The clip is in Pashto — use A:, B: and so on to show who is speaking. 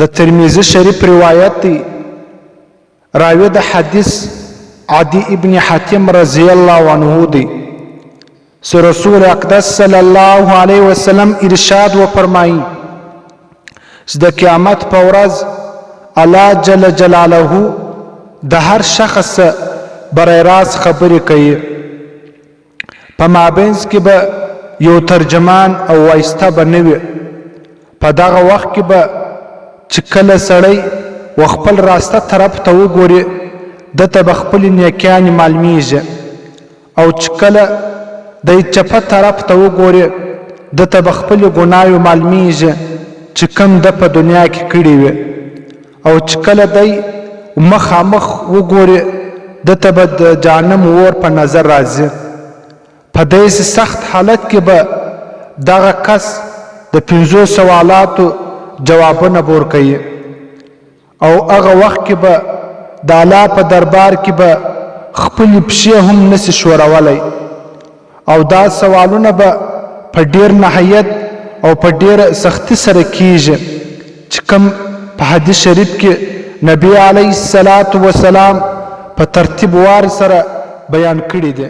A: د ترمذی شریف روایت دی. راوی د حدیث عدی ابن حاتم رضی الله عنه دی. سو رسول اقدس صلی الله علیه وسلم ارشاد و فرمایی چې د قیامت په ورځ الله جل جلاله د هر شخص برای راز خبرې کوي. په مابینځ کې به یو ترجمان او وایسته به نه وي. په دغه وخت کې به چې کله سړی و خپل راسته طرف ته وګوري دته به خپلې نیکیانې معلومیږي، او چې کله د چپه طرف ته وګوري دته به خپلې ګناوې معلومیږي چې کوم د په دنیا کې کړي وي، او چې کله دی مخامخ وګوري دته به د جهنم اور په نظر راځي. په داسې سخت حالت کې به دغه کس د 500 سوالاتو جوابونه ورکوي، او هغه وخت کې به د الله په دربار کې به خپلې پښې هم نسي ښورولی، او دا سوالونه به په ډیر نهایت او په ډیره سختي سره کیږي چې کوم په حدیث شریف کې نبی علیه الصلاة والسلام په ترتیب وار سره بیان کړي دي.